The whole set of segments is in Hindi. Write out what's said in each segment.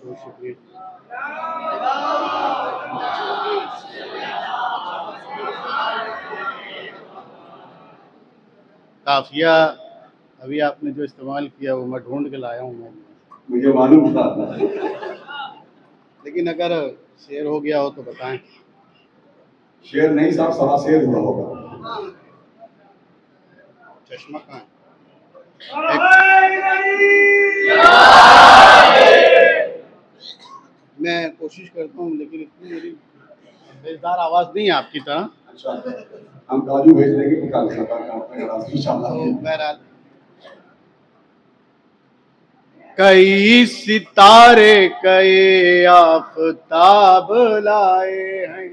बहुत शुक्रिया। काफिया अभी आपने जो इस्तेमाल किया वो मैं ढूंढ के लाया हूँ मैं, मुझे मालूम था। लेकिन अगर शेर हो गया हो तो बताएं। शेर नहीं साहब, सवा शेर हुआ होगा। चश्मा कहाँ है? मैं कोशिश करता हूँ लेकिन इतनी मेरी बेजदार आवाज नहीं है आपकी तरह। अच्छा, हम काजू भेज देंगे इंशाल्लाह। बहरहाल कई सितारे कई आफताब लाए हैं,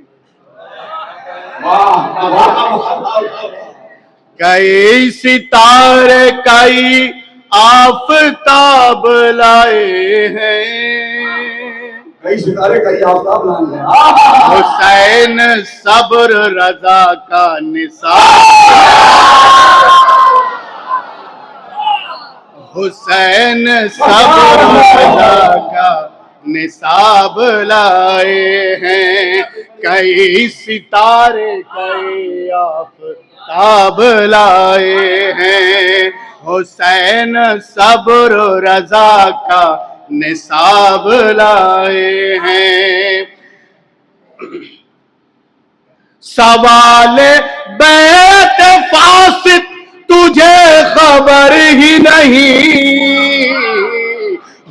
कई सितारे कई आफताब लाए हैं, कई सितारे कई आफताब लाए हैं। हुसैन सब्र रजा का निसाब, हुसैन सब्र रजा का निसाब लाए हैं, कई सितारे कई आफताब लाए हैं, हुसैन सब्र रजा का निसाब लाए हैं। सवाले बैत फासिक तुझे खबर ही नहीं,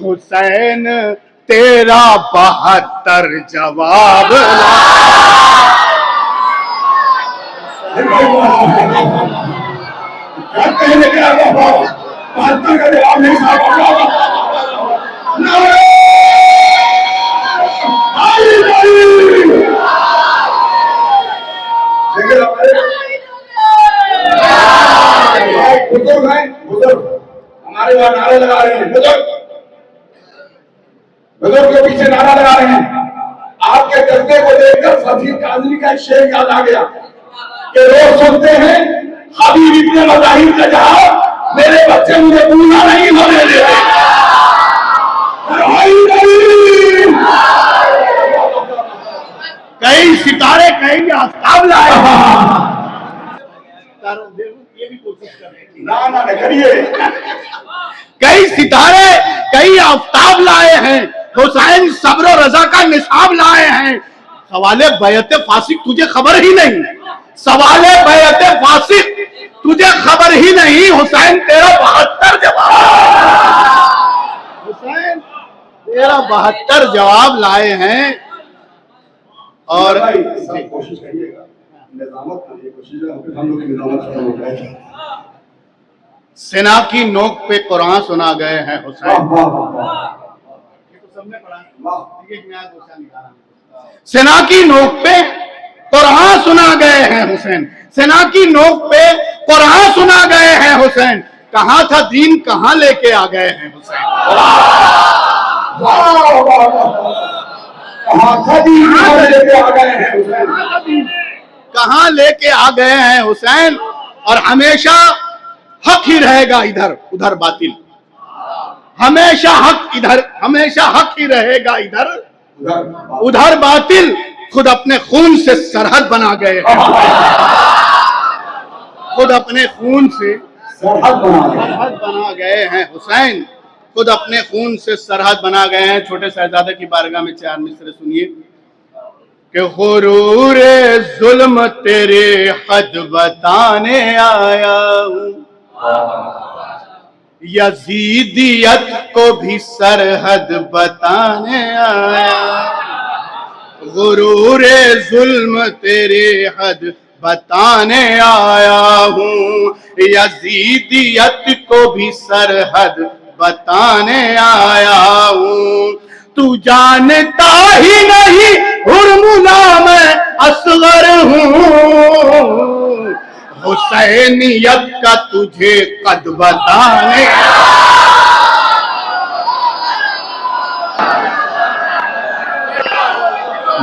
हुसैन तेरा 72 जवाब हमारे वहां नारे लगा रहे हैं, बुजुर्ग के पीछे नारा लगा रहे हैं। आपके जज्बे को देखकर फकीर काजली का शेर याद आ गया कि रोज सुनते हैं हबीब इब्ने मज़ाहिर का जहां मेरे बच्चे मुझे पूरा नहीं होने देते। कई सितारे कई आफताब लाए ये भी कोशिश कर रहे हैं। ना करिए। कई सितारे कई आफताब लाए हैं, हुसैन सब्र रजा का निसाब लाए हैं। सवाले बैत फासिक तुझे खबर ही नहीं, सवाले बैत फासिक तुझे खबर ही नहीं, हुसैन तेरा 72 जवाब, हुसैन तेरा 72 जवाब लाए हैं। और कोशिश करिएगा, निजामत करिए, कोशिश हम लोग की निजामत खत्म हो जाएगी। सेना की नोक पे कुरान सुना गए हैं हुसैन, सेना की नोक पे कुरान सुना गए हैं हुसैन, सेना की नोक पे कुरान सुना गए हैं हुसैन, कहां था दीन कहां लेके आ गए हैं हुसैन, कहां लेके आ गए हैं हुसैन। और हमेशा हक ही रहेगा इधर उधर बातिल, हमेशा हक इधर, हमेशा हक ही रहेगा इधर उधर बातिल, खुद अपने खून से सरहद बना गए हैं, खुद अपने खून से सरहद बना गए हैं हुसैन, खुद अपने खून से सरहद बना गए हैं। छोटे शहजादे की बारगाह में 4 मिसरे सुनिए कि गुरूर जुल्म तेरे हद बताने आया हूं, यजीदियत को भी सरहद बताने आया, गुरूर जुल्म तेरे हद बताने आया हूँ, यजीदियत को भी सरहद बताने आया हूँ। तू जानता ही नहीं हुरमुला मैं असगर हूँ, हुसैनियत का तुझे कद बताने।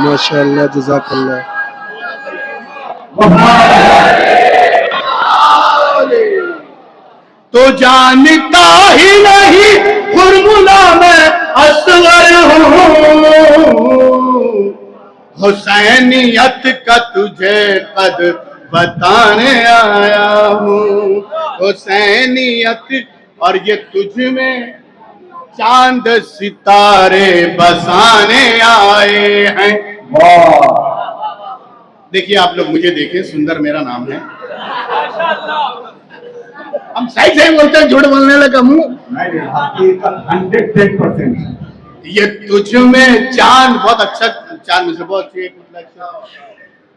माशाअल्लाह, जज़ाकल्लाह। तो जानता ही नहीं हुरमुला मैं असगर हुसैनियत का तुझे कद बताने आया हूँ। हुसैनियत और ये तुझ में चांद सितारे बसाने आए हैं। देखिए आप लोग मुझे देखें, सुंदर मेरा नाम है। हम सही सही बोलते हैं, झूठ बोलने लगा मुंह। 110%। ये तुझ में चांद, बहुत अच्छा चांद में से बहुत अच्छी, मतलब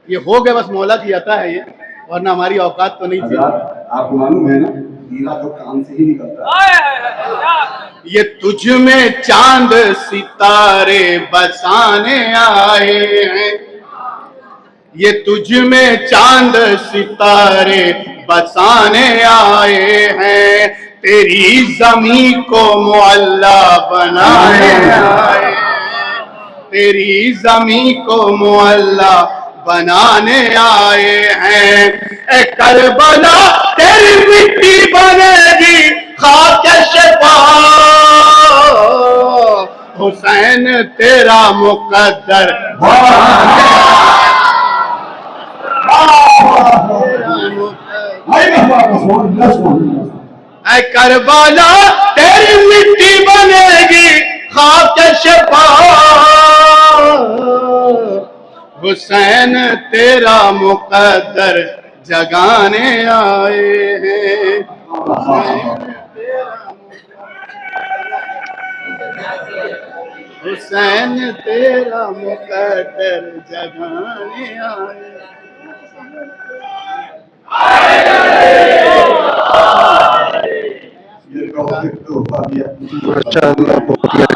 ये हो गया, बस मौला की अता है ये, वरना हमारी औकात तो नहीं थी। आपको मालूम है ना, हीरा तो कान से ही निकलता है। ये तुझ में चांद सितारे बसाने आए हैं। ये तुझ में चांद सितारे बसाने आए हैं। तेरी जमी को मुअल्ला बनाने आए हैं। तेरी जमी को मुअल्ला बनाने आए हैं। ए करबला तेरी मिट्टी बनेगी खाक शफा। हुसैन तेरा मुकद्दर ऐ करबला तेरी मिट्टी बनेगी खाक शफा। हुसैन तेरा मुकद्दर जगाने आए हैं। हुसैन तेरा मुकद्दर जगाने आए। माशाअल्लाह, बहुत ही अच्छा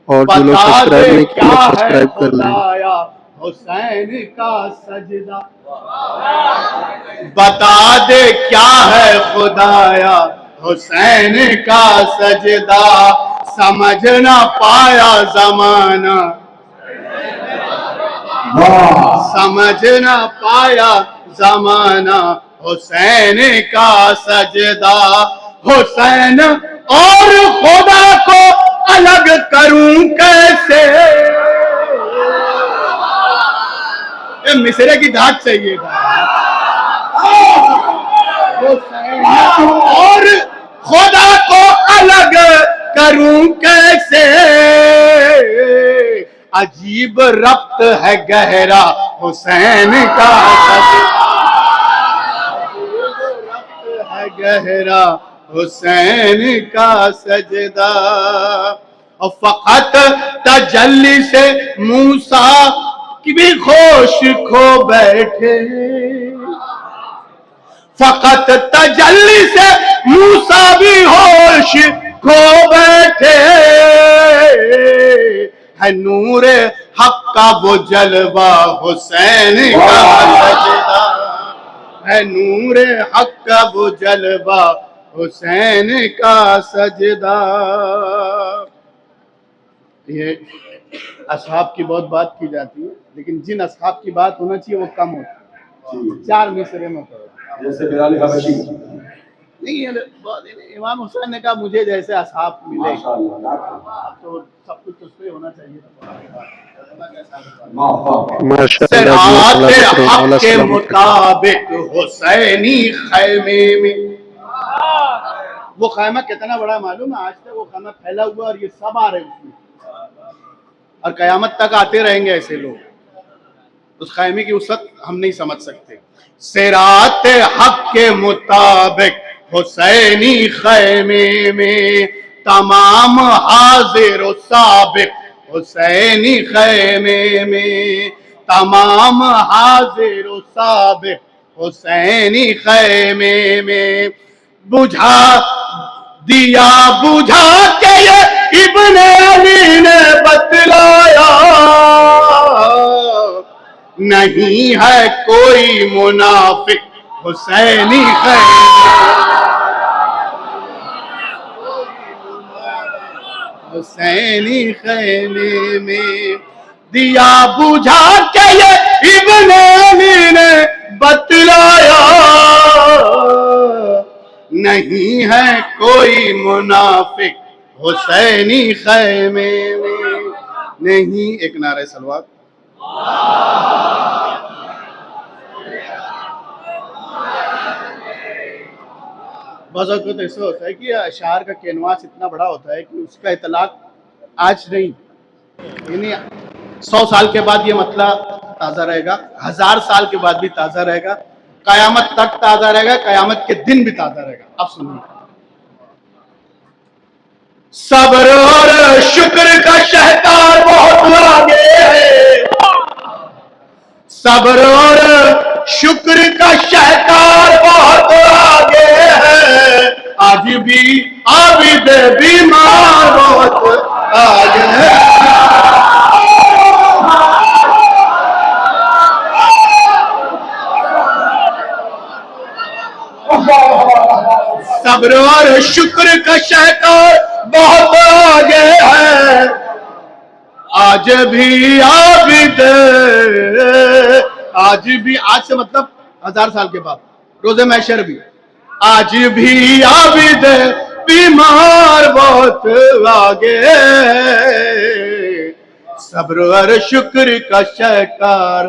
और जो लोग सब्सक्राइब नहीं किए सब्सक्राइब कर लें। हुसैन का सजदा बता दे क्या है खुदाया। हुसैन का सजदा समझ ना पाया जमाना। समझ ना पाया जमाना हुसैन का सजदा। हुसैन और खुदा को अलग करूं कैसे। ये मिसरे की धाक चाहिए था। हुसैन और खुदा को अलग करूं कैसे। अजीब रब्त है गहरा हुसैन का सजदा। रब्त है गहरा हुसैन का सजदा। और फकत तजल्ली से मूसा की भी होश खो बैठे। फकत तजल्ली से मूसा भी होश खो बैठे। है नूरे हक का वो जलवा हुसैन का सजदा। है नूरे हक का वो जलवा हुसैन का सजदा। ये असहाब की बहुत बात की जाती है, लेकिन जिन असहाब की बात होना चाहिए वो कम होती है। 4 मिसरे में करो, जैसे बिलाल हबशी नहीं है। इमाम हुसैन ने कहा मुझे जैसे असहाब मिले, तो सब कुछ उस पे होना चाहिए। माशाअल्लाह के मुताबिक हुसैनी खैमे में, वो खैमा कितना बड़ा मालूम है? आज तक वो खैमा फैला हुआ और ये सब आ रहे हैं उसमें, और कयामत तक आते रहेंगे ऐसे लोग। उस खैमे की वसअत हम नहीं समझ सकते। सिरात हक के मुताबिक हुसैनी खैमे में तमाम हाजिर व साबिक। हुसैनी खैमे में तमाम हाजिर व साबिक। हुसैनी खैमे में बुझा दिया बुझा के ये इब्ने अली ने बतलाया। नहीं है कोई मुनाफिक हुसैनी खैमे। हुसैनी खैमे में दिया बुझा के ये इब्ने अली ने बतलाया। नहीं है कोई मुनाफिक हुसैनी खैमे में नहीं। एक नारे सलवात। बस वक्त ऐसा होता है कि अशार का कैनवास इतना बड़ा होता है कि उसका इतलाक आज नहीं, यानी 100 साल के बाद ये मतला ताज़ा रहेगा, 1000 साल के बाद भी ताज़ा रहेगा, कयामत तक ताज़ा रहेगा, कयामत के दिन भी ताज़ा रहेगा। अब सुनिए, सब्र और शुक्र का शहकार बहुत आगे है, सब्र और शुक्र का शहकार बहुत आगे है, आज भी आबिद बीमार बहुत आगे है। सब्र और शुक्र का शहकार बहुत आगे है, आज भी आबिद, आज भी, आज से मतलब 1000 साल के बाद, रोज़े महशर भी, आज भी आबिद बीमार बहुत आगे, सब्र और शुक्र का शहकार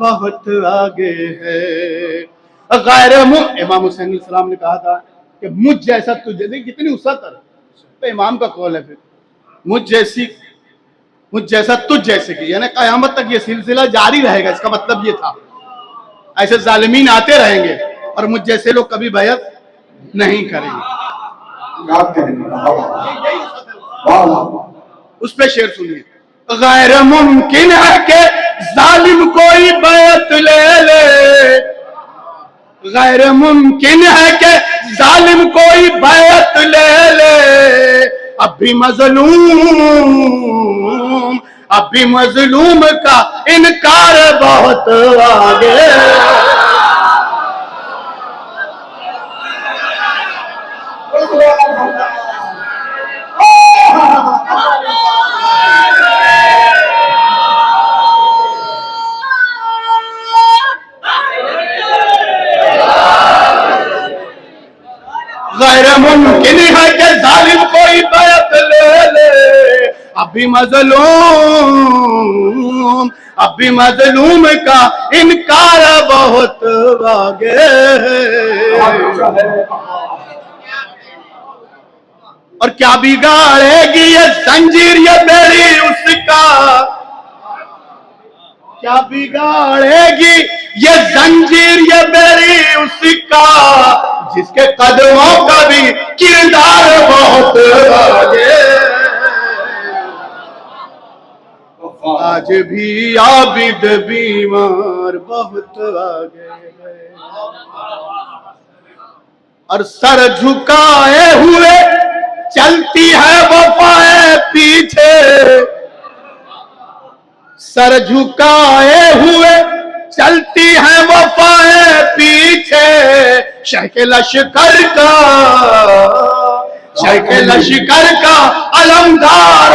बहुत आगे है। गैर इमाम हुसैन अलैहिस्सलाम ने कहा था कि मुझ जैसा तुझ जैसे, कितनी वसअत है, तो इमाम का कौल है, फिर मुझ जैसा तुझ जैसे की, यानी कयामत तक ये सिलसिला जारी रहेगा। इसका मतलब ये था, ऐसे जालिमीन आते रहेंगे और मुझ जैसे लोग कभी बैअत नहीं करेंगे। उस पे शेर सुनिए, गैर मुमकिन है कि जालिम कोई बैअत ले ले, गैर मुमकिन है कि जालिम कोई बैअत ले ले, अब भी मजलूम का इनकार बहुत आगे। गैर मुमकिन है कि जालिम कोई बैअत ले ले, अभी मजलूम का इनकार बहुत आगे। और क्या बिगाड़ेगी ये जंजीर ये बेड़ी उसका, क्या बिगाड़ेगी ये जंजीर ये बेड़ी उसका, जिसके कदमों का भी किरदार बहुत आगे। आज भी आबिद बीमार बहुत आगे है, और सर झुकाए हुए चलती है वफाएं पीछे, सर झुकाए हुए चलती है वफाएं पीछे, शह लश्कर का अलमदार।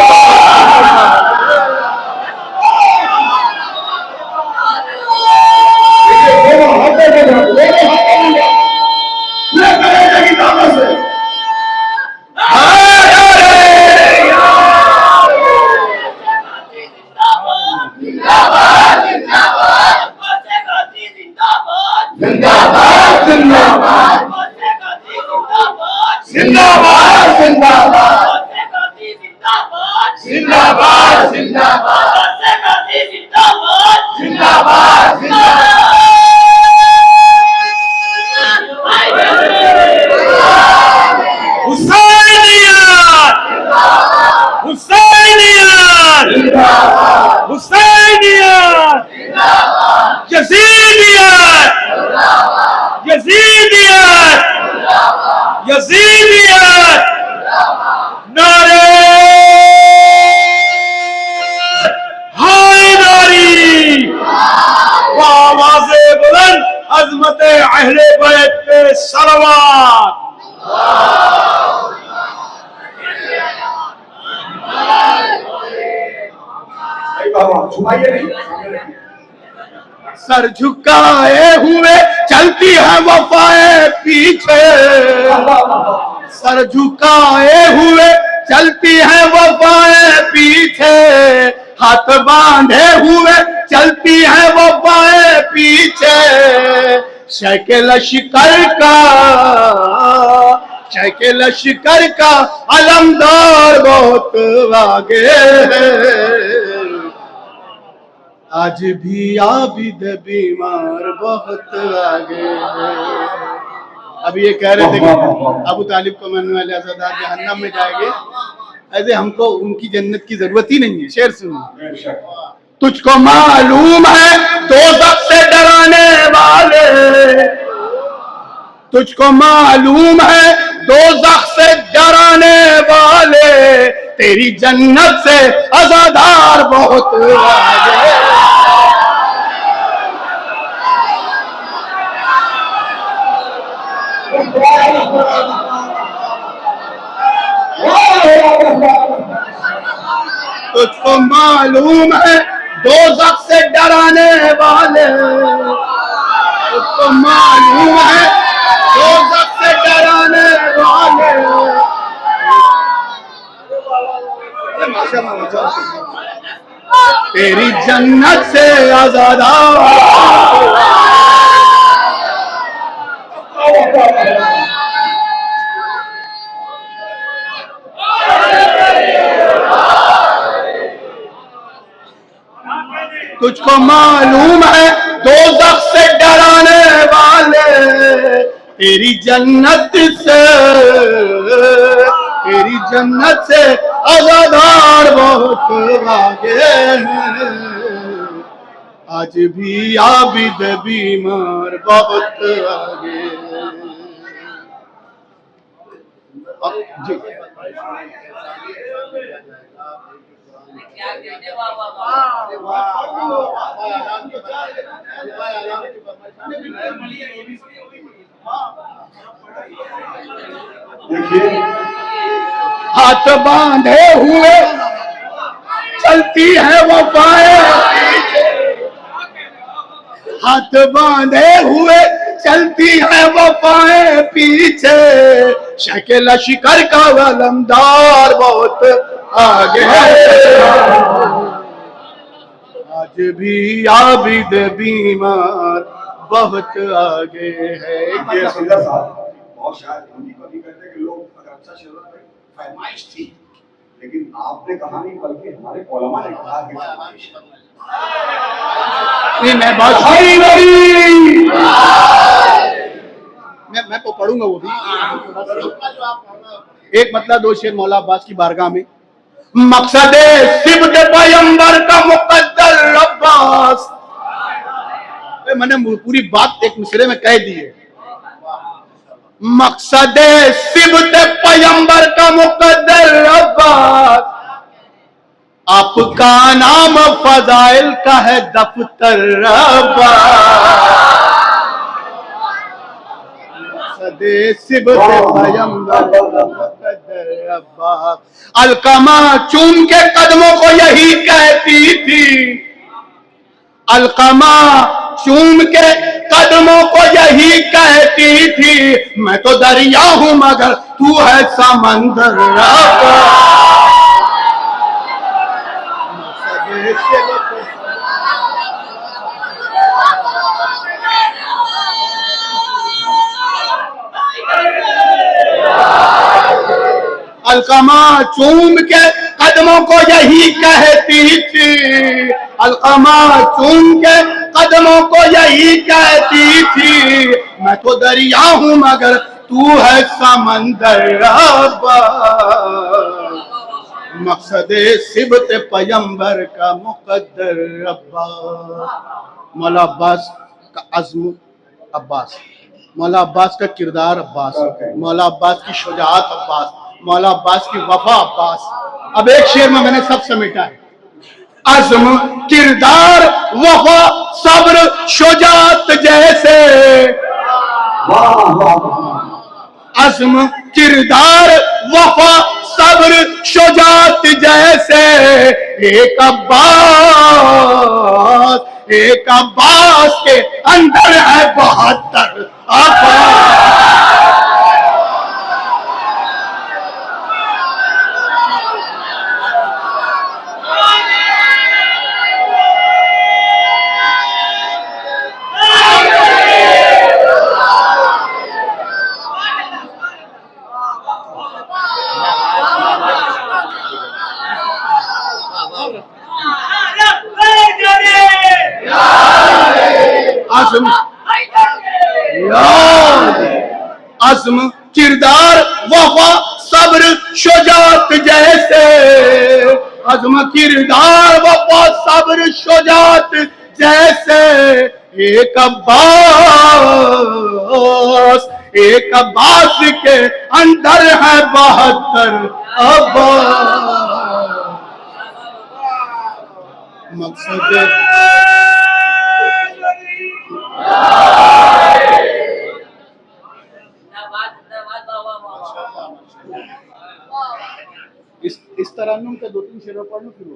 अहले बैत पे सलवात। सर झुकाए हुए चलती है वफाएं पीछे, सर झुकाए हुए चलती है वफाएं पीछे, हाथ बांधे हुए चलती है वफाएं पीछे। शैके लश्कर का अलमदार बहुत आगे है, आज भी आबिद बीमार बहुत आगे है। अब ये कह रहे थे कि अबू तालिब को मरने वाले आज़ादार जहन्नम में जाएंगे, ऐसे हमको उनकी जन्नत की जरूरत ही नहीं है। शेर सुनिए। तुझको मालूम है दोज़ख से डराने वाले, तुझको मालूम है दोज़ख से डराने वाले, तेरी जन्नत से आज़ादार बहुत आगे। तुझको मालूम है दोज़ख से डराने वाले, तुझको मालूम है दोज़ख से डराने वाले। तेरी जन्नत से आज़ादार। तुझको मालूम है दोज़ख से डराने वाले, तेरी जन्नत से आज़ादार बहुत आगे है, आज भी आबिद बीमार बहुत आगे है। जी हाथ बांधे हुए चलती है वफाएं, हाथ बांधे हुए चलती है वफाएं पीछे, शैके लश्कर का अलमदार बहुत आगे है, आज भी आबिद बीमार बहुत आगे है। बहुत शायद हम भी कभी कहते हैं कि लोग अगर अच्छा शेर फरमाइश थी, लेकिन आपने कहा नहीं बल्कि हमारे उलमा ने कहा कि मैं तो पढ़ूंगा वो भी। एक मतलब दो शेर मौला अब्बास की बारगाह में। मकसद सिब्त पैगंबर का मुकद्दर अब्बास, मैंने पूरी बात एक मिसरे में कह दी है। मकसद सिब्त पैगंबर का मुकद्दर अब्बास, आपका नाम फजाइल का है दफ्तर अब्बास। मकसद सिब्त पैगंबर का मुकद्दर अब्बास, अलकमा चूम के कदमों को यही कहती थी, अलकमा चूम के कदमों को यही कहती थी, मैं तो दरिया हूं मगर तू है समंदर। अलकमा चूम के कदमों को यही कहती थी, अलकमा चूम के कदमों को यही कहती थी, मैं तो दरिया हूं मगर तू है समंदर। मकसद सिबत पैगंबर का मुकद्दर अब्बास। मौला अब्बास का अज़्म अब्बास, मौला अब्बास का किरदार अब्बास, मौला अब्बास की शुजाअत अब्बास, मौला अब्बास की वफा अब्बास। अब एक शेर में मैंने सब समेटा है। अज़्म, किरदार, वफा, सब्र, शुजाअत जैसे, अज़्म, किरदार, वफा, सब्र, शुजाअत जैसे एक अब्बास के अंदर है 72 अब्बास। आज़म आज़म किरदार वफा सब्र शुजात जैसे, आज़म किरदार वफा सब्र शुजात जैसे एक अब्बास के अंदर है 72 अब्बास। मकसद इस तरन्नुम के 2-3 शेर पढ़ लूं फिर।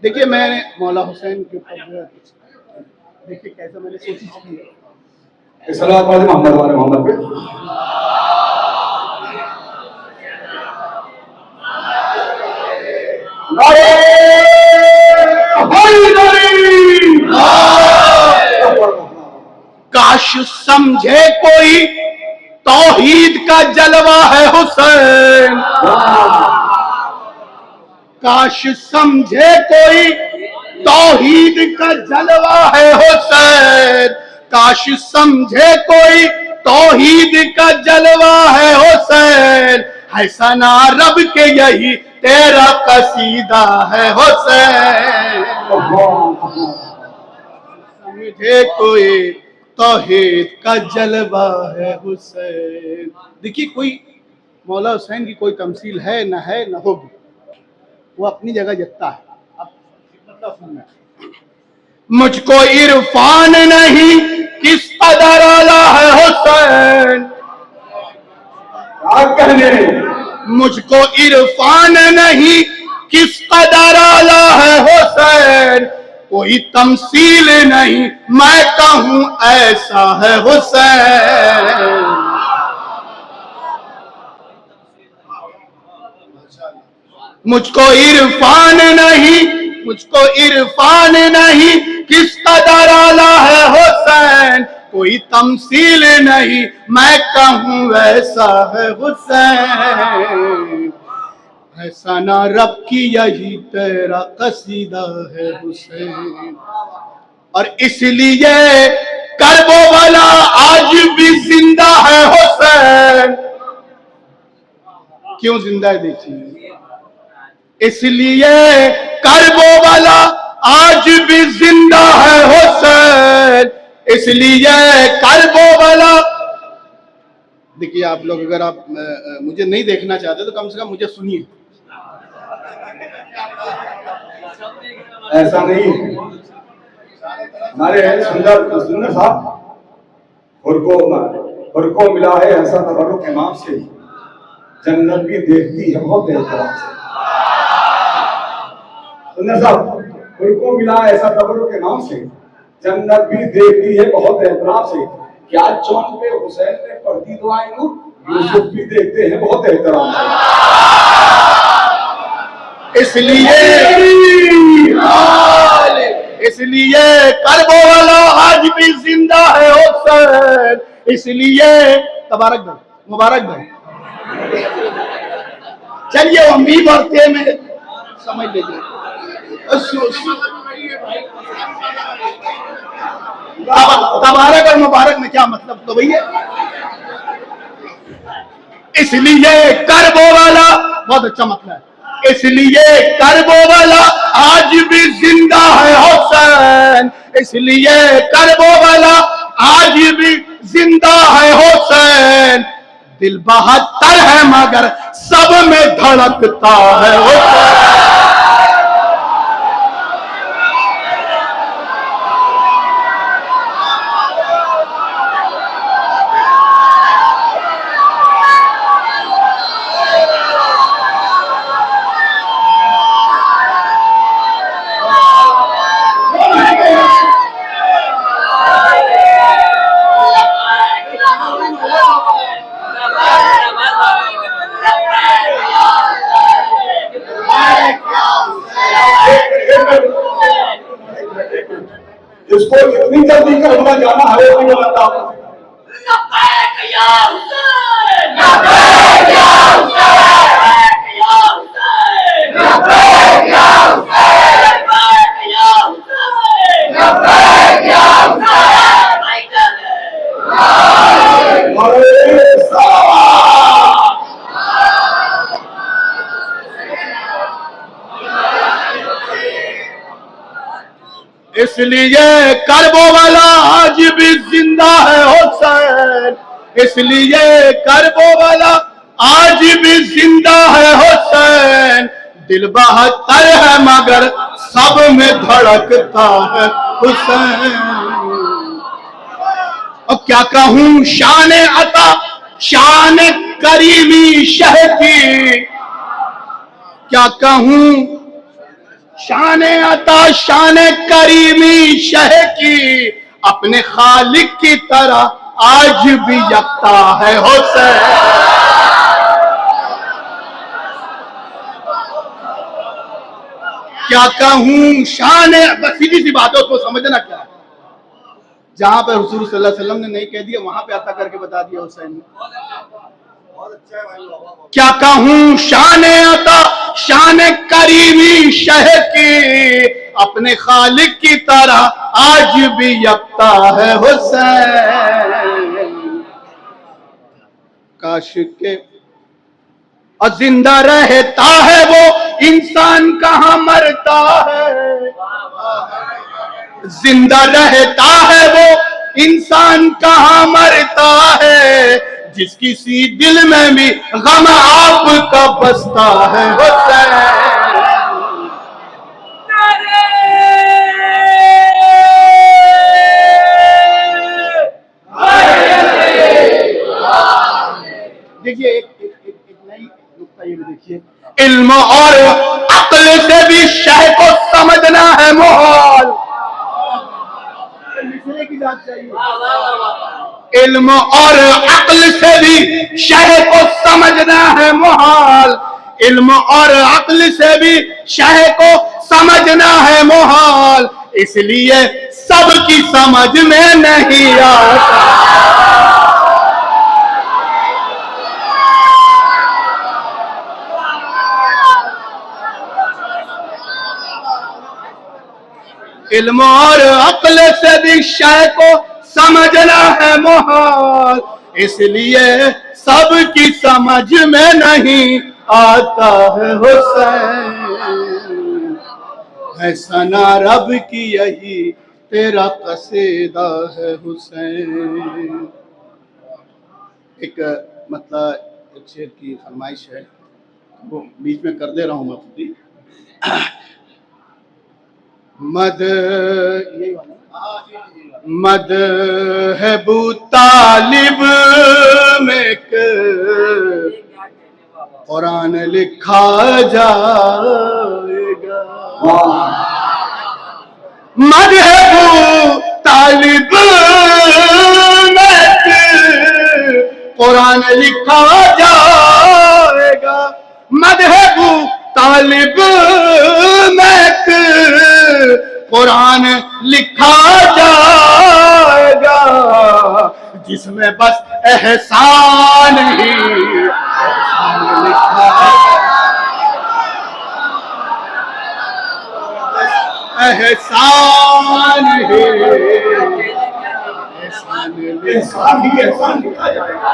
देखिए मैंने मौला हुसैन के ऊपर जो है देखिए कैसा मैंने कोशिश की है। सलावत वाले मोहम्मद वाले मोहम्मद पे काश समझे कोई तौहीद का जलवा है हुसैन, काश समझे कोई तौहीद का जलवा है हुसैन, काश समझे कोई तौहीद का जलवा है हुसैन, है सना रब के यही तेरा कसीदा है हुसैन। समझे कोई तौहीद का जलवा है हुसैन। देखिए कोई मौला हुसैन की कोई तमसील है न होगी, वो अपनी जगह जगता है। अब मतलब सुनना, मुझको इरफान नहीं किस कदर आला है हुसैन, कहने मुझको इरफान नहीं किस कदर आला है हुसैन, कोई तमसील नहीं मैं कहूं ऐसा है हुसैन। मुझको इरफान नहीं किस कदर आला है हुसैन, कोई तमसील नहीं मैं कहूं ऐसा है हुसैन, ऐसा ना रब की यही तेरा कसीदा है हुसैन। और इसलिए करबो वाला आज भी जिंदा है हुसैन। क्यों जिंदा है देखिए, इसलिए करबो वाला आज भी जिंदा है हुसैन, इसलिए करबो वाला। देखिए आप लोग अगर आप मुझे नहीं देखना चाहते तो कम से कम मुझे सुनिए। ऐसा नहीं है। हमारे सुंदर साहब को मिला है ऐसा तबरुक इमाम से, जन्नत भी देखती है बहुत एहतराम से। सुंदर साहब को मिला है ऐसा तबरुक इमाम से, जन्नत भी देखती है बहुत एहतराम से। क्या चौन पे हुसैन ने पढ़ दी दुआएं नूर, यूसुफ भी देखते हैं बहुत एहतराम से। इसलिए करबो वाला आज भी जिंदा है हुसैन, इसलिए तबारक भाई, मुबारक भाई, चलिए हम भी बढ़ते में समझ लीजिए। तबारक और मुबारक में क्या मतलब तो भैया। इसलिए करबो वाला बहुत अच्छा मतलब है, इसलिए करबो वाला आज भी जिंदा है हुसैन, इसलिए करबो वाला आज भी जिंदा है हुसैन। दिल 72 है मगर सब में धड़कता है हुसैन। गाना है वो भी मैं बताऊं। लब्बैक या हुसैन, लब्बैक या हुसैन, लब्बैक या हुसैन, लब्बैक या हुसैन, लब्बैक या हुसैन, अरे सलाम। इसलिए करबो वाला आज भी जिंदा है हुसैन, इसलिए करबो वाला आज भी जिंदा है हुसैन। दिल 72 है मगर सब में धड़कता है हुसैन। और क्या कहूं शान अता शान करीमी शह की, क्या कहूं शान अता शान करीमी शह की, अपने खालिक की तरह आज भी यकता है हुसैन। क्या कहूं शान, बस सीधी सी बात है, उसको समझना क्या है। जहां पर हुजूर सल्लल्लाहु अलैहि वसल्लम ने नहीं कह दिया वहां पे अता करके बता दिया हुसैन ने। क्या कहूं शान अता शान करीमी शह की, अपने खालिक की तरह आज भी यकता है हुसैन। काश के और जिंदा रहता है वो इंसान कहां मरता है, जिंदा रहता है वो इंसान कहां मरता है, जिसकी सी दिल में भी गम आपका बसता है हुसैन। देखिए एक नई नुक्ता ये भी देखिए, इल्म और अक्ल से भी शह को समझना है मोहल। की बात चाहिए, इल्म और अक्ल से भी शह को समझना है मोहल, इल्म और अक्ल से भी शह को समझना है मोहल, इसलिए सबकी समझ में नहीं आता। इल्म और अक्ल से भी शय को समझना है मोहल, इसलिए सबकी समझ में नहीं आता है हुसैन। है सना रब की यही तेरा कसीदा है हुसैन। एक मतलब एक शेर की फरमाइश है, वो बीच में कर दे रहा हूँ मैं पूरी। मद मद है बू तालिब में कुरान लिखा जाएगा, मद है बू तालिब में कुरान लिखा जाएगा, मद है बू तालिब में कुरान लिखा जाएगा, जिसमें बस एहसान ही लिखा, एहसान ही एहसान लिखा जाएगा,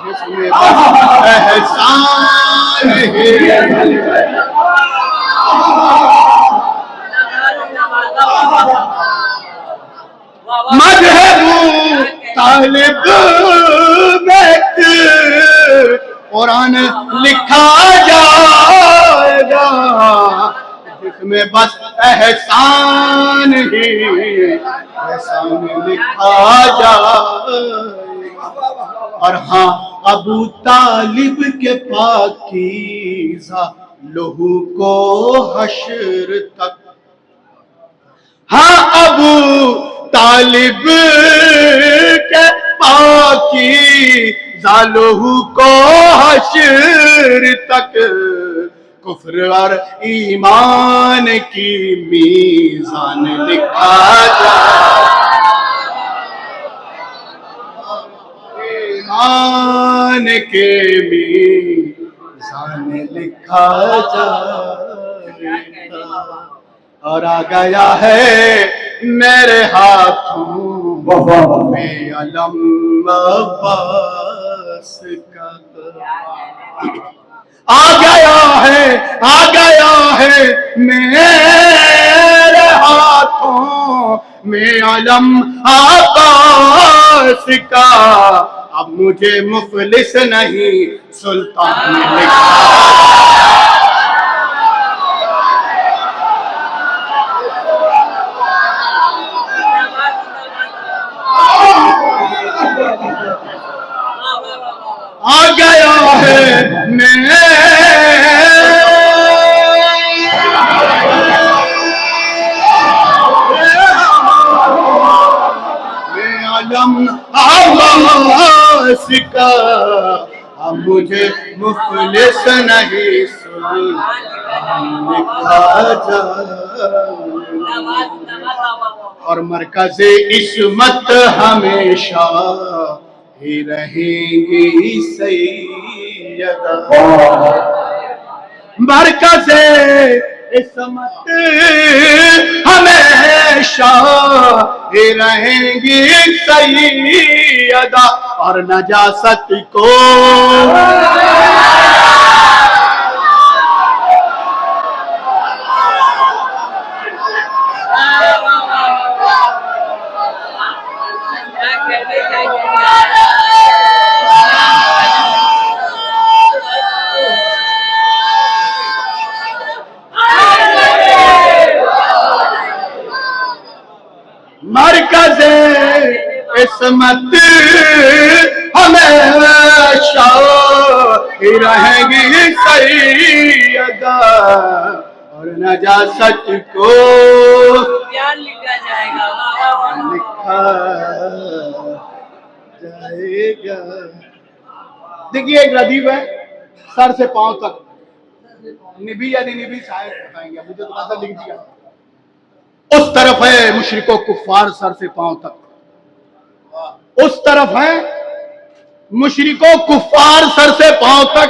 जिसमें बस एहसान ही। मजहबू तालिब में कुरान लिखा जाएगा, जिसमें बस एहसान ही एहसान लिखा जाएगा। और हाँ, अबू तालिब के पाकीज़ा लहू को हश्र तक, हाँ अबू तालिब के पाकीज़ा लहू को हश्र तक, कुफ्र और ईमान की मीज़ान लिखा जाए। ईमान के मीज़ान लिखा जाएगा और आ गया है मेरे हाथों में अलम अब्बास का। आ गया है मेरे हाथों में अलम अब्बास का। अब मुझे मुफलिस नहीं सुल्तान ने लिखा। आ गया है मैं आलम आवाज़ का। अब मुझे मुफलिस नहीं लिखा जा। और मरकज़े इस्मत हमेशा ही रहेंगी सैयदा। मरकज़े इस्मत हमेशा ही रहेंगी सैयदा। और नजासत को मरकज़े इस्मत हमेशा ही रहेगी सैयदा। और नजासत को लिखा जाएगा। देखिए एक रदीफ है सर से पांव तक। निभी या नहीं निभी शायद बताएंगे, मुझे तो ऐसा लिख दिया। उस तरफ है मुशरिको कुफार सर से पांव तक। उस तरफ है मुशरिको कुफार सर से पांव तक।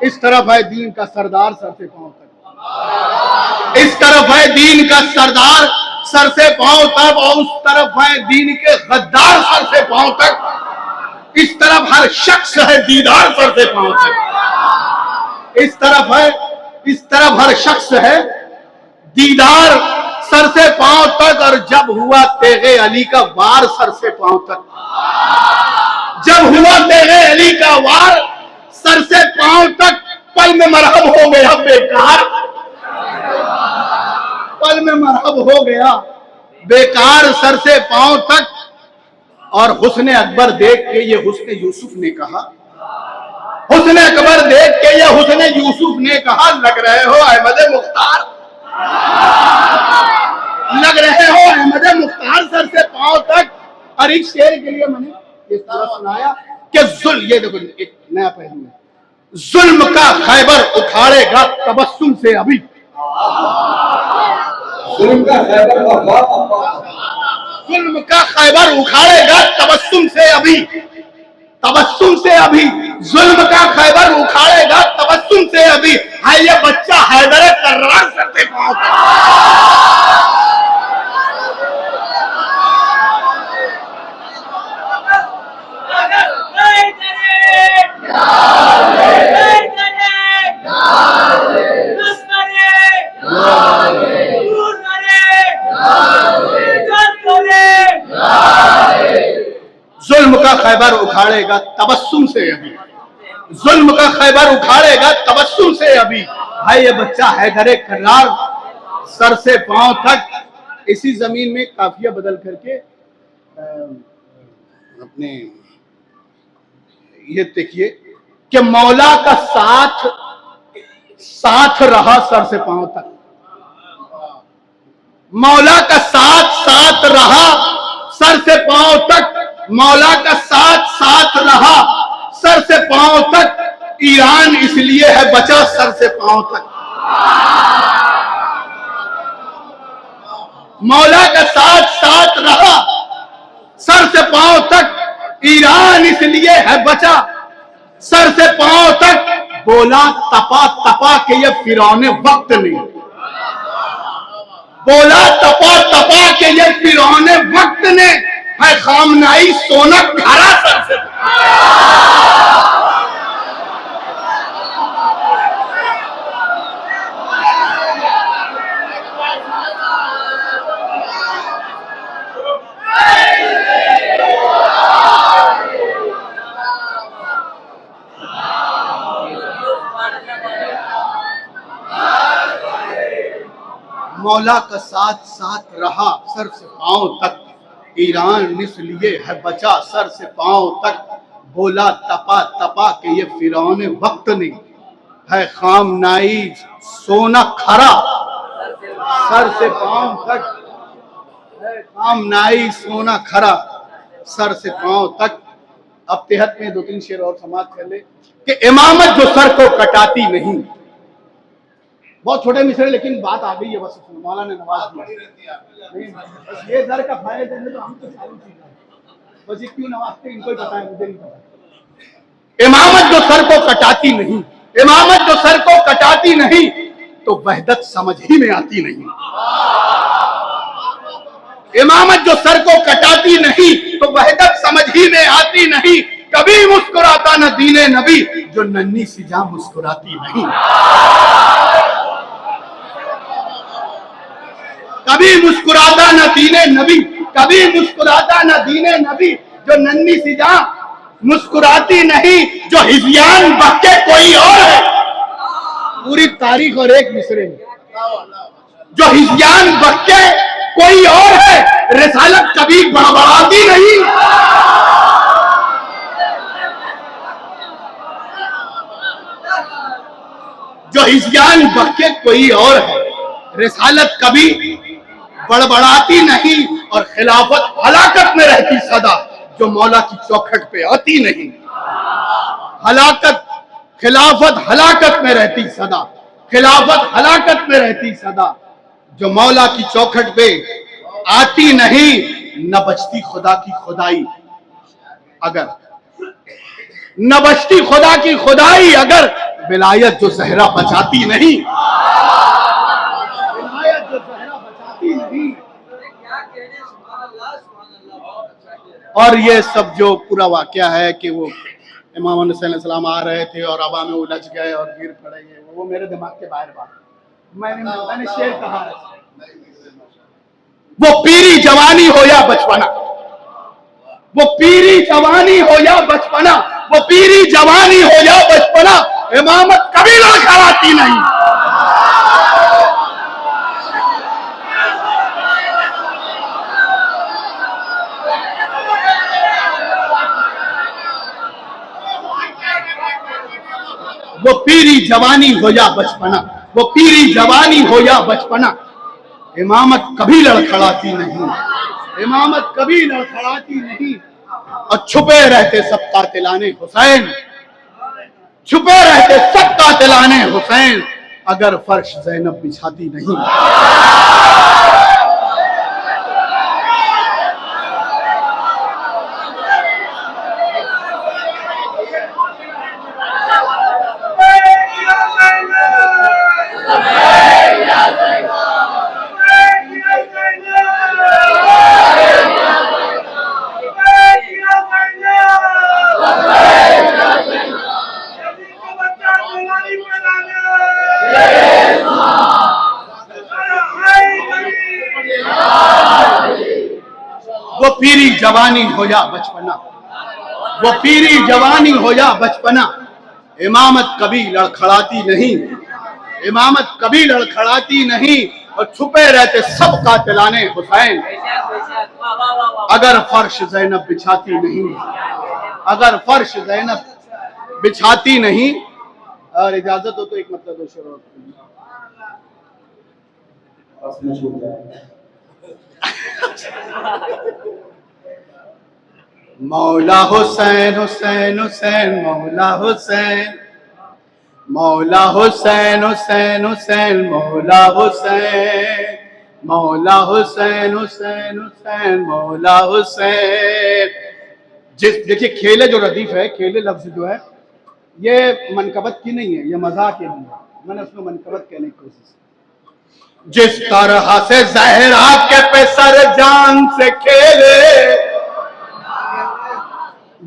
इस तरफ है दीन का सरदार सर से पांव तक। इस तरफ है दीन का सरदार सर से पांव तक और उस तरफ है दीन के गद्दार सर से पांव तक। इस तरफ हर शख्स है दीदार सर से पांव तक। इस तरफ हर शख्स है दीदार सर से पांव तक। और जब हुआ तेगे अली का वार सर से पांव तक। जब हुआ तेगे अली का वार सर से पांव तक। पल में मरहब हो गया बेकार। पल में मरहब हो गया बेकार सर से पांव तक। और हुस्ने अकबर देख के ये हुस्ने यूसुफ ने कहा। हुस्ने अकबर देख के ये हुस्ने यूसुफ ने कहा, लग रहे हो अहमद मुख्तार। लग रहे हो अहमद मुख्तार सर से पांव तक। और इस शेर के लिए मैंने इस तरह सुनाया कि जुल्म, ये देखो एक नया पहलू है, जुल्म का खैबर उखाड़ेगा तबस्सुम से अभी। जुल्म का खैबर जुल्म का खैबर उखाड़ेगा तबस्सुम से अभी। तबस्सुम से अभी जुल्म का खैबर उखाड़ेगा तबस्सुम से अभी। है ये बच्चा हैदर कर्रार सर से पांव तक। जुल्म का खैबर उखाड़ेगा तबस्सुम से अभी। जुल्म का खैबर उखाड़ेगा तबस्सुम से अभी। भाई ये बच्चा हैदर कर्रार सर से पांव तक। इसी जमीन में काफिया बदल करके अपने ये देखिए कि मौला का साथ रहा सर से पांव तक। मौला का साथ रहा सर से पांव तक। मौला का साथ रहा सर से पांव तक। ईरान इसलिए है बचा सर से पांव तक। मौला का साथ रहा सर से पांव तक। ईरान इसलिए है बचा सर से पांव तक, बोला तपा तपा के ये फिरौने वक्त ने, बोला तपा तपा के ये फिरौने वक्त ने, है खामनाई सोना खरा सर से। मौला का साथ साथ रहा सर से पांव तक, ईरान इसलिए है बचा सर से पांव तक, बोला तपा तपा के ये फिरौने वक्त ने, है खामनाई सोना खरा सर से पांव तक, है खामनाई सोना खरा सर से पांव तक। अब तिहत में 2-3 शेर और समाप्त कर ले कि इमामत जो सर को कटाती नहीं, बहुत छोटे मिसरे लेकिन बात आ गई है, बस मौला ने नवाज दिया नहीं, बस ये दर का फायदा है तो हम तो सारी चीजें बस ये क्यों नवाजते इनको ही पता है, मुझे नहीं पता। इमामत जो सर को कटाती नहीं, इमामत जो सर को कटाती नहीं, तो वहदत समझ ही में आती नहीं। इमामत जो सर को कटाती नहीं, तो वहदत समझ ही में आती नहीं। कभी मुस्कुराता न दीने नबी, जो नन्ही सी जां मुस्कुराती नहीं। कभी मुस्कुराता न दीने नबी, कभी मुस्कुराता न दीने नबी, जो नन्ही सी जां मुस्कुराती नहीं। जो हिज़्यान बहके कोई और है, पूरी तारीख और एक मिसरे में, जो हिज़्यान बहके कोई और है, रिसालत कभी बड़बड़ाती नहीं। जो हिज़्यान बहके कोई और है, रिसालत कभी बड़बड़ाती नहीं। और खिलाफत हलाकत में रहती सदा, जो मौला की चौखट पे आती नहीं। हलाकत, खिलाफत हलाकत में रहती सदा, खिलाफत हलाकत में रहती सदा, जो मौला की चौखट पे आती नहीं। न बचती खुदा की खुदाई अगर, न बचती खुदा की खुदाई अगर, विलायत जो ज़हरा बचाती नहीं, विलायत जो ज़हरा बचाती नहीं। और ये सब जो पूरा वाकया है कि वो इमाम हुसैन अलैहिस्सलाम आ रहे थे और हवा में उलझ गए और गिर पड़े, वो मेरे दिमाग के बाहर बात। मैंने शेर कहा है, वो पीरी जवानी हो या बचपना, वो पीरी जवानी हो या बचपना, वो पीरी जवानी हो या बचपना, इमामत कभी लड़खड़ाती नहीं। वो पीरी जवानी हो या बचपना, वो पीरी जवानी हो या बचपना, इमामत कभी लड़खड़ाती नहीं, इमामत कभी लड़खड़ाती नहीं। और छुपे रहते सब कातिलाने हुसैन, छुपे रहते सब कातिलाने हुसैन, अगर फर्श ज़ैनब बिछाती नहीं। वो पीरी जवानी हो या बचपना, वो पीरी जवानी हो या बचपना, इमामत कभी लड़खड़ाती नहीं, इमामत कभी लड़खड़ाती नहीं। और छुपे रहते सब कातिलाने हुसैन, अगर फर्श ज़ैनब बिछाती नहीं, अगर फर्श ज़ैनब बिछाती नहीं। और इजाजत हो तो एक मतलब दो शेर और। मौला हुसैन हुसैन हुसैन मौला हुसैन, मौला हुसैन हुसैन हुसैन मौला हुसैन, मौला हुसैन हुसैन हुसैन मौला हुसैन। देखिए खेले जो रदीफ है, खेले लफ्ज जो है ये मनकबत की नहीं है, ये मजाक के लिए है। मैंने उसको मनकबत कहने की कोशिश की। जिस तरह से जहरा के पे सर जान से खेले,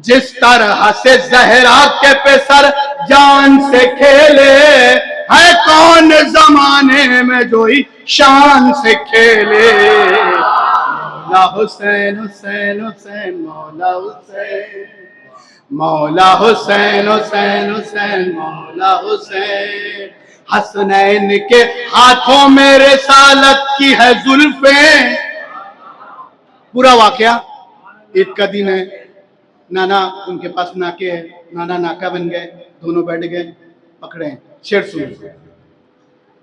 जिस तरह से जहरा के पे सर जान से खेले, है कौन जमाने में जो ही शान से खेले। मौला हुसैन हुसैन हुसैन मौला हुसैन, मौला हुसैन हुसैन हुसैन मौला हुसैन। हसनैन के हाथों में रिसालत की है जुल्फें। पूरा वाकया, ईद का दिन है, नाना उनके पास नाके है, नाना नाका बन गए, दोनों बैठ गए, पकड़े। शेर सुनिए।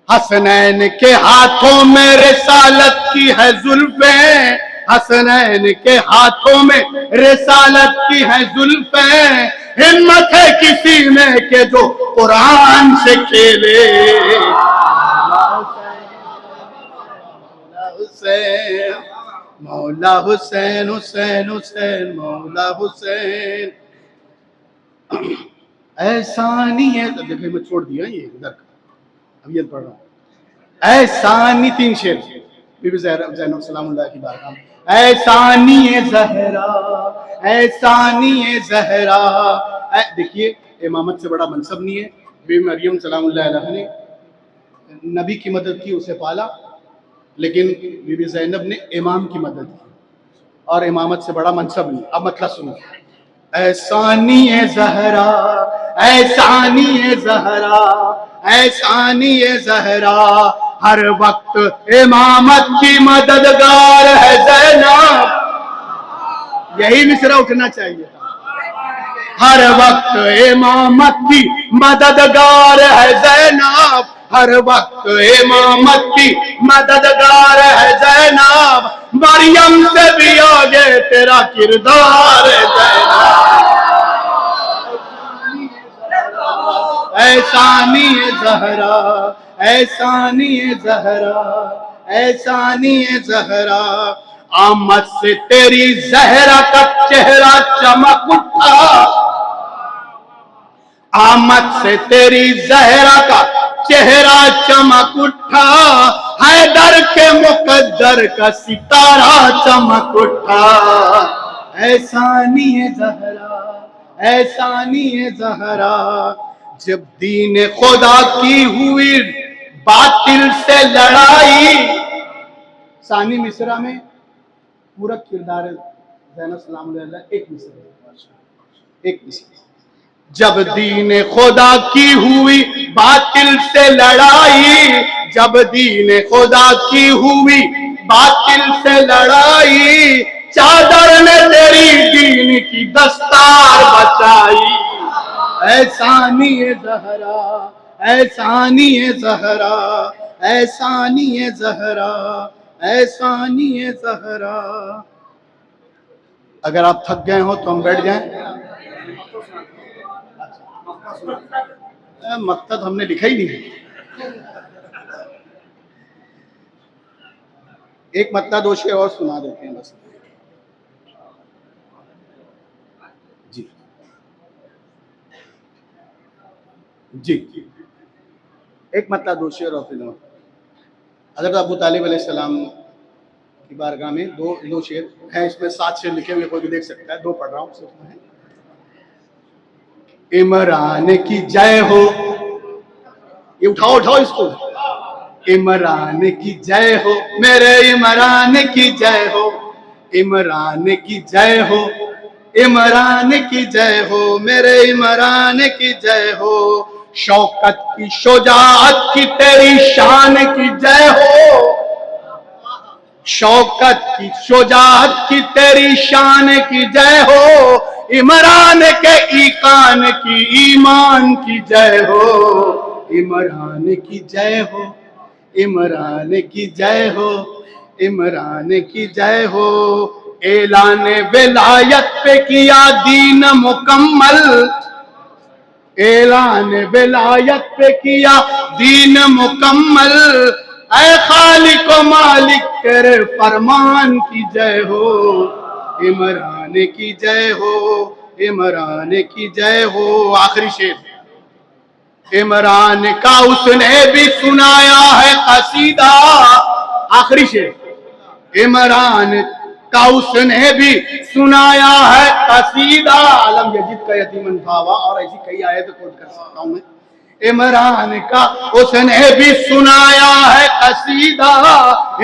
हसनैन के हाथों में रिसालत की है जुल्फें, हसनैन के हाथों में रिसालत की है जुल्फें। हिम्मत है किसी में के जो कुरान से खेले। मौला हुसैन हुसैन हुसैन मौला हुसैन। ऐसा नहीं है तो देखिए मैं छोड़ दिया ये इधर का, अब ये पढ़ रहा हूं। ऐसा नहीं, 3 शेर बीबी ज़ैनब सलामुल्लाह की बारगाह में। ऐसा नहीं है ज़हरा, ऐसा नहीं है ज़हरा। देखिए इमामत से बड़ा मनसब नहीं है। बीबी मरियम सलामुल्लाह अलैहा ने नबी की मदद की, उसे पाला, लेकिन बीबी ज़ैनब ने इमाम की मदद की, और इमामत से बड़ा मनसब नहीं। अब मतलब सुनो। ऐसा नहीं है ज़हरा, ऐसा नहीं है ज़हरा, ऐसा नहीं है ज़हरा, हर वक्त इमामत की मददगार है ज़ैनब। यही मिसरा उठना चाहिए था। हर वक्त इमामत की मददगार है ज़ैनब, हर वक्त इमामत की मददगार है ज़ैनब। मरियम से भी आगे तेरा किरदार है ज़ैनब। ऐसा नहीं है ज़हरा, ऐसा नहीं है ज़हरा, ऐसा नहीं है ज़हरा, आमद से तेरी ज़हरा का चेहरा चमक उठा, आमद से तेरी ज़हरा का चेहरा चमक उठा, हैदर के मुकद्दर का सितारा चमक उठा। ऐसा नहीं है ज़हरा, ऐसा नहीं है ज़हरा, जब दीन खुदा की हुई बातिल से लड़ाई। सानी मिसरा में पूरा किरदार ज़ैनब सलामुल्लाह अलैहा, एक मिसरा, एक मिसरा। जब दीन खुदा की हुई बातिल से लड़ाई, जब दीन खुदा की हुई बातिल से लड़ाई, चादर ने तेरी दीन की दस्तार बचाई। ऐसा नहीं है ज़हरा, ऐसा नहीं है ज़हरा, ऐसा नहीं है ज़हरा, ऐसा नहीं है ज़हरा। अगर आप थक गए हो तो हम बैठ जाएं। मकसद हमने लिखा ही नहीं। एक मत्ता 2 शेर और सुना देते हैं बस। जी जी, एक मत्ता 2 शेर और फिर हज़रत अबू तालिब अलैहिस्सलाम की बारगाह में दो शेर हैं। इसमें 7 शेर लिखे हुए, कोई भी देख सकता है। 2 पढ़ रहा हूँ सिर्फ मैं। इमरान की जय हो, ये उठाओ उठाओ इसको। इमरान की जय हो, मेरे इमरान की जय हो, इमरान की जय हो, इमरान की जय हो, मेरे इमरान की जय हो। शौकत की शुजाअत की तेरी शान की जय हो, शौकत की शुजाअत की तेरी शान की जय हो। इमरान के ईकान की ईमान की जय हो, इमरान की जय हो, इमरान की जय हो, इमरान की जय हो। ऐलान विलायत पे किया दीन मुकम्मल, ऐलान विलायत पे किया दीन मुकम्मल। ऐ खालिक मालिक तेरे फरमान की जय हो, इमरान की जय हो, इमरान की जय हो। आखिरी शेर, इमरान का उसने भी सुनाया है कसीदा। आखिरी शेर, इमरान का उसने भी सुनाया है कसीदा। आलम यजीद का यतीमन फावा, और ऐसी कई आयतें कोट कर सकता हूं मैं। इमरान का उसने भी सुनाया है कसीदा,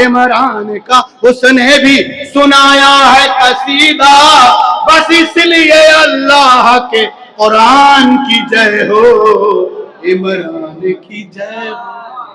इमरान का उसने भी सुनाया है कसीदा। बस इसलिए अल्लाह के कुरान की जय हो, इमरान की जय हो।